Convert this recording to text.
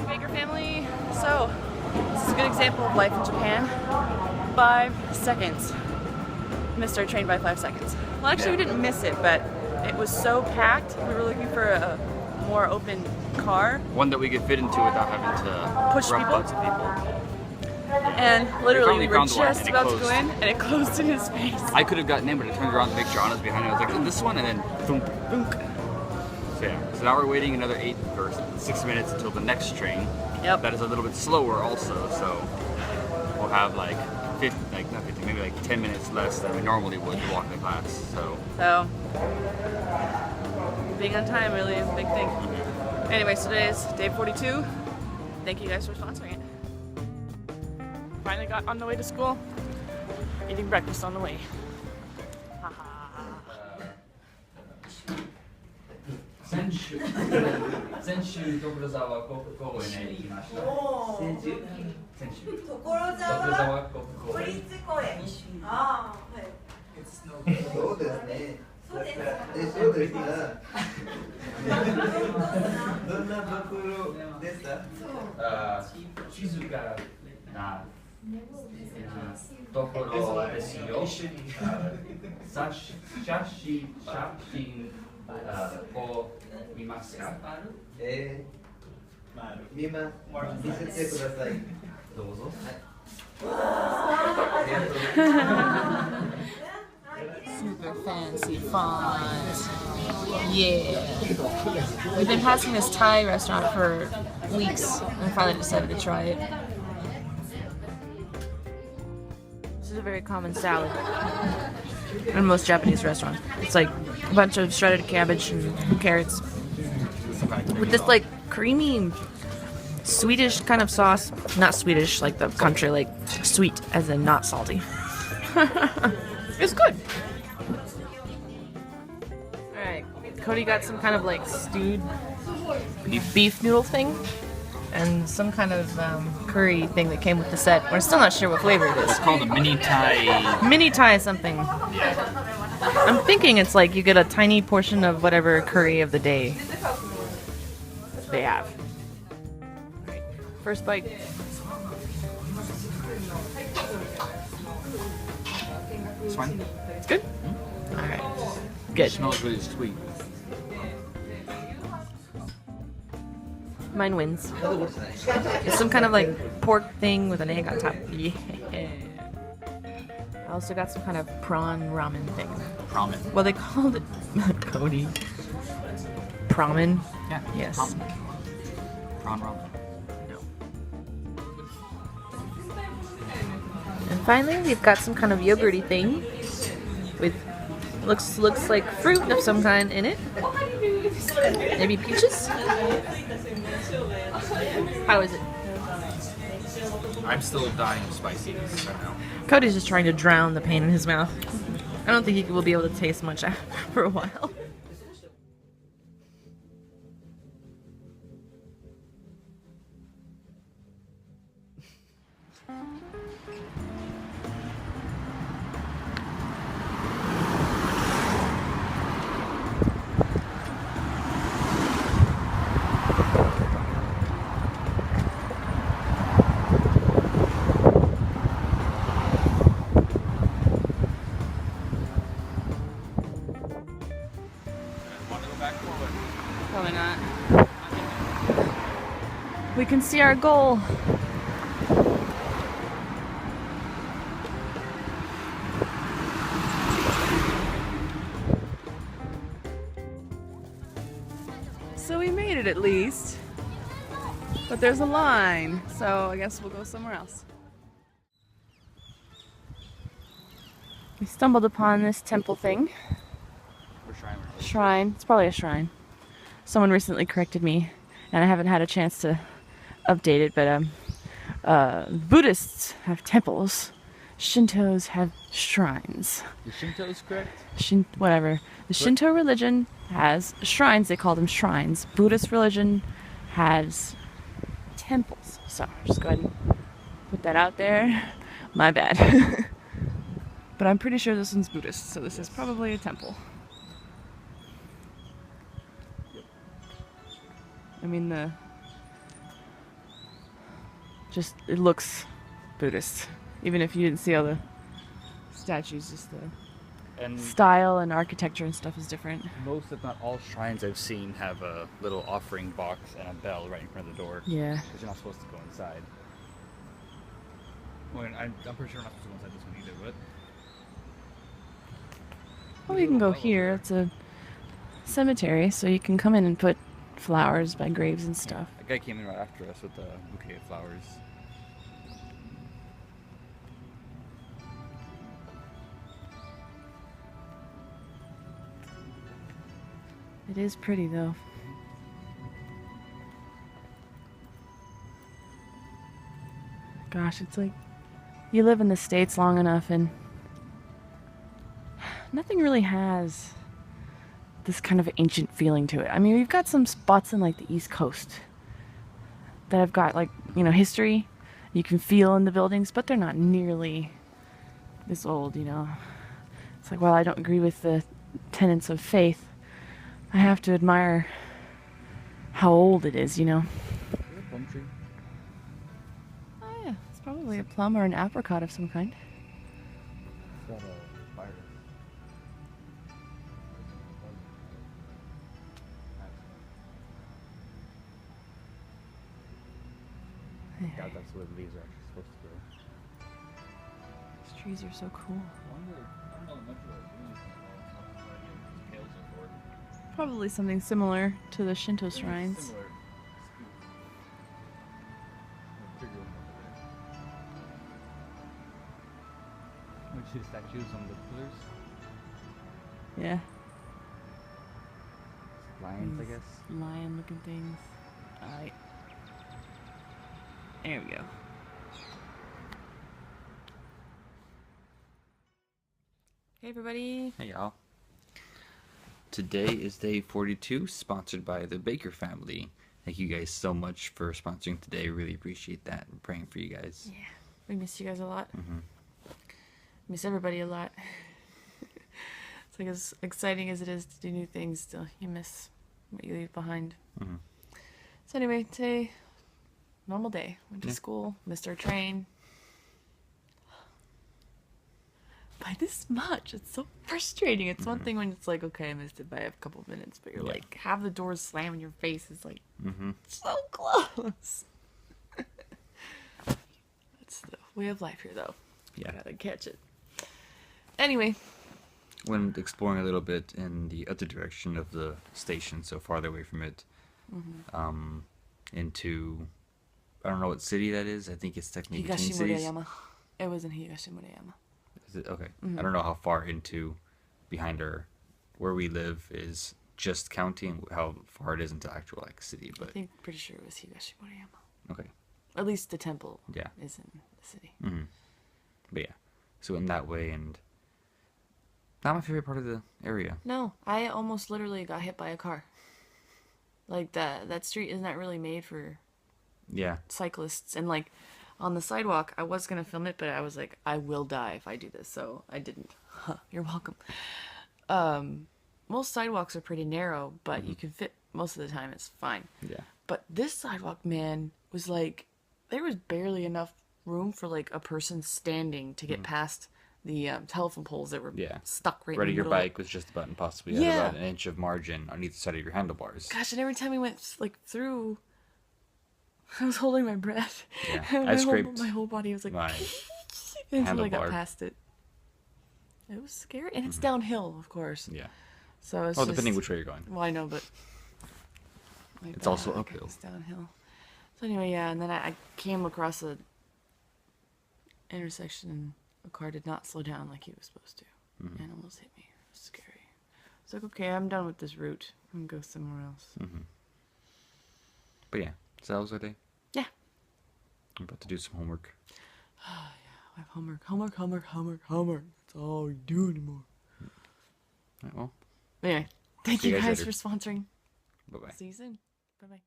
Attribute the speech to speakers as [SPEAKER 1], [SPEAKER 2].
[SPEAKER 1] Baker family. So, this is a good example of life in Japan. 5 seconds. Missed our train by 5 seconds. Well, actually, we didn't miss it, but it was so packed. We were looking for a more open car.
[SPEAKER 2] One that we could fit into without having to
[SPEAKER 1] push
[SPEAKER 2] rub
[SPEAKER 1] people.
[SPEAKER 2] butts at people.
[SPEAKER 1] And literally, we were
[SPEAKER 2] found one,
[SPEAKER 1] just
[SPEAKER 2] and it
[SPEAKER 1] about to
[SPEAKER 2] closed.
[SPEAKER 1] go in, and it closed in his face.
[SPEAKER 2] I could have gotten in, but I turned around to make sure Anna's behind me. I was like, this one, and then boom, boom. So yeah, so now we're waiting another 8 or 6 minutes until the next train.
[SPEAKER 1] Yep.
[SPEAKER 2] That is a little bit slower also, so we'll have like 50, like not 50, maybe like 10 minutes less than we normally would to walk the class. So
[SPEAKER 1] being on time really is a big thing. Anyway, so today is day 42. Thank you guys for sponsoring it. Finally got on the way to school. Eating breakfast on the way. Haha.
[SPEAKER 2] 先週所沢国公園へ行きました。先週所沢国公園。
[SPEAKER 3] ああ、はい。
[SPEAKER 4] そうですね。
[SPEAKER 3] そうです。
[SPEAKER 4] そうですか。どんな袋ですか？
[SPEAKER 2] 静かなところですよ。写真を見ますか？
[SPEAKER 4] 見せてください。
[SPEAKER 2] どうぞ。
[SPEAKER 1] Super fancy font. Yeah. We've been passing this Thai restaurant for weeks and finally decided to try it. This is a very common salad in most Japanese restaurants. It's like a bunch of shredded cabbage and carrots with this like creamy Swedish kind of sauce. Not Swedish like the country, like sweet as in not salty. It's good. Alright, Cody got some kind of like stewed beef noodle thing and some kind of curry thing that came with the set. We're still not sure what flavor it is.
[SPEAKER 2] It's called a mini Thai.
[SPEAKER 1] Mini Thai something. I'm thinking it's like you get a tiny portion of whatever curry of the day they have. Alright, first bite.
[SPEAKER 2] It's fine.
[SPEAKER 1] It's good? Alright. Good.
[SPEAKER 2] It smells really sweet.
[SPEAKER 1] Mine wins. It's some kind of like pork thing with an egg on top. Yeah. I also got some kind of prawn ramen thing.
[SPEAKER 2] Ramen.
[SPEAKER 1] Well, they called it Cody. Pramen?
[SPEAKER 2] Yeah.
[SPEAKER 1] Yes.
[SPEAKER 2] Ramen. Prawn ramen.
[SPEAKER 1] No. And finally, we've got some kind of yogurty thing with looks like fruit of some kind in it. Maybe peaches? How is it?
[SPEAKER 2] I'm still dying of spiciness right now.
[SPEAKER 1] Cody's just trying to drown the pain in his mouth. I don't think he will be able to taste much for a while. Probably not. We can see our goal. So we made it at least. But there's a line, so I guess we'll go somewhere else. We stumbled upon this temple thing. Shrine. It's probably a shrine. Someone recently corrected me, and I haven't had a chance to update it, but Buddhists have temples. Shintos have shrines.
[SPEAKER 2] The Shinto is correct?
[SPEAKER 1] Whatever. The Shinto religion has shrines. They call them shrines. Buddhist religion has temples. So, just go ahead and put that out there. My bad. But I'm pretty sure this one's Buddhist, so this is probably a temple. I mean, the Just it looks Buddhist, even if you didn't see all the statues. Just the
[SPEAKER 2] And
[SPEAKER 1] style and architecture and stuff is different.
[SPEAKER 2] most, if not all, shrines I've seen have a little offering box and a bell right in front of the door.
[SPEAKER 1] Yeah.
[SPEAKER 2] Because you're not supposed to go inside. Well, I'm pretty sure we're not supposed to go inside this one either, but...
[SPEAKER 1] Well, you can go here. It's a cemetery, so you can come in and put flowers by graves and stuff.
[SPEAKER 2] A guy came in right after us with a bouquet of flowers.
[SPEAKER 1] It is pretty, though. Gosh, it's like you live in the States long enough and nothing really has this kind of ancient feeling to it. I mean, we've got some spots in like the East Coast that have got like, you know, history you can feel in the buildings, but they're not nearly this old, you know. It's like, while I don't agree with the tenets of faith, I have to admire how old it is, you know.
[SPEAKER 2] Is there a plum tree?
[SPEAKER 1] Oh yeah, it's probably a plum or an apricot of some kind.
[SPEAKER 2] It's got a virus.
[SPEAKER 1] Anyway,
[SPEAKER 2] God, that's where the leaves are actually supposed to grow.
[SPEAKER 1] these trees are so cool.
[SPEAKER 2] I don't know much about doing this at all, so I have no idea what these tails are for.
[SPEAKER 1] Probably something similar to the Shinto shrines.
[SPEAKER 2] Similar scoop. A bigger one over there. We see the statues on the pillars.
[SPEAKER 1] Yeah,
[SPEAKER 2] Lions, I
[SPEAKER 1] These
[SPEAKER 2] guess.
[SPEAKER 1] lion-looking things. Alright. There we go. Hey everybody.
[SPEAKER 2] Hey y'all. Today is day 42, sponsored by the Baker family. Thank you guys so much for sponsoring today. Really appreciate that. I'm praying for you guys.
[SPEAKER 1] Yeah, we miss you guys a lot.
[SPEAKER 2] Mhm.
[SPEAKER 1] Miss everybody a lot. It's like as exciting as it is to do new things, still you miss what you leave behind.
[SPEAKER 2] Mhm.
[SPEAKER 1] So anyway, today, normal day. Went to
[SPEAKER 2] Yeah.
[SPEAKER 1] school, missed our train. By this much, it's so frustrating. It's one thing when it's like, okay, I missed it by a couple of minutes, but you're
[SPEAKER 2] Yeah.
[SPEAKER 1] like, have the doors slam in your face. It's like
[SPEAKER 2] Mhm.
[SPEAKER 1] so close. That's the way of life here, though.
[SPEAKER 2] Yeah.
[SPEAKER 1] Gotta catch it. Anyway,
[SPEAKER 2] Went exploring a little bit in the other direction of the station, so farther away from it, into, I don't know what city that is. I think it's technically between cities.
[SPEAKER 1] Higashimurayama. It was in Higashimurayama.
[SPEAKER 2] Is it? Okay. I don't know how far into behind where we live is just county and how far it is into actual like city,
[SPEAKER 1] I
[SPEAKER 2] but
[SPEAKER 1] think pretty sure it was Higashimurayama.
[SPEAKER 2] okay.
[SPEAKER 1] At least the temple
[SPEAKER 2] Yeah.
[SPEAKER 1] is in the city.
[SPEAKER 2] But yeah. So in that way, and not my favorite part of the area.
[SPEAKER 1] No, I almost literally got hit by a car. Like that street is not really made for
[SPEAKER 2] Yeah.
[SPEAKER 1] cyclists, and like on the sidewalk I was gonna film it, but I was like, I will die if I do this, so I didn't. You're welcome. Most sidewalks are pretty narrow, but you can fit most of the time. It's fine.
[SPEAKER 2] Yeah.
[SPEAKER 1] But this sidewalk, man, was like, there was barely enough room for like a person standing to get past the telephone poles that were
[SPEAKER 2] Yeah.
[SPEAKER 1] stuck right
[SPEAKER 2] Right
[SPEAKER 1] in
[SPEAKER 2] of
[SPEAKER 1] the
[SPEAKER 2] your
[SPEAKER 1] middle.
[SPEAKER 2] bike was just about impossible. You
[SPEAKER 1] Yeah.
[SPEAKER 2] had about an inch of margin on either side of your handlebars.
[SPEAKER 1] Gosh, and every time we went like through, I was holding my breath.
[SPEAKER 2] Yeah.
[SPEAKER 1] And
[SPEAKER 2] I
[SPEAKER 1] my
[SPEAKER 2] scraped
[SPEAKER 1] my whole body was like
[SPEAKER 2] my
[SPEAKER 1] until I got
[SPEAKER 2] handlebar.
[SPEAKER 1] past it. It was scary, and it's downhill, of course.
[SPEAKER 2] Yeah.
[SPEAKER 1] So it's
[SPEAKER 2] Well,
[SPEAKER 1] just,
[SPEAKER 2] depending which way you're going.
[SPEAKER 1] Well, I know, but like
[SPEAKER 2] It's also
[SPEAKER 1] like,
[SPEAKER 2] uphill.
[SPEAKER 1] It's downhill. So anyway, yeah, and then I came across a intersection, and a car did not slow down like he was supposed to, and almost hit me. It was scary. I was like, okay, I'm done with this route. I'm gonna go somewhere else.
[SPEAKER 2] But yeah. So that was our day.
[SPEAKER 1] Yeah.
[SPEAKER 2] I'm about to do some homework.
[SPEAKER 1] I have homework. That's all we do anymore.
[SPEAKER 2] Alright, well,
[SPEAKER 1] Anyway, thank
[SPEAKER 2] See
[SPEAKER 1] you
[SPEAKER 2] you guys
[SPEAKER 1] guys
[SPEAKER 2] later.
[SPEAKER 1] for sponsoring.
[SPEAKER 2] bye bye.
[SPEAKER 1] See you soon. Bye bye.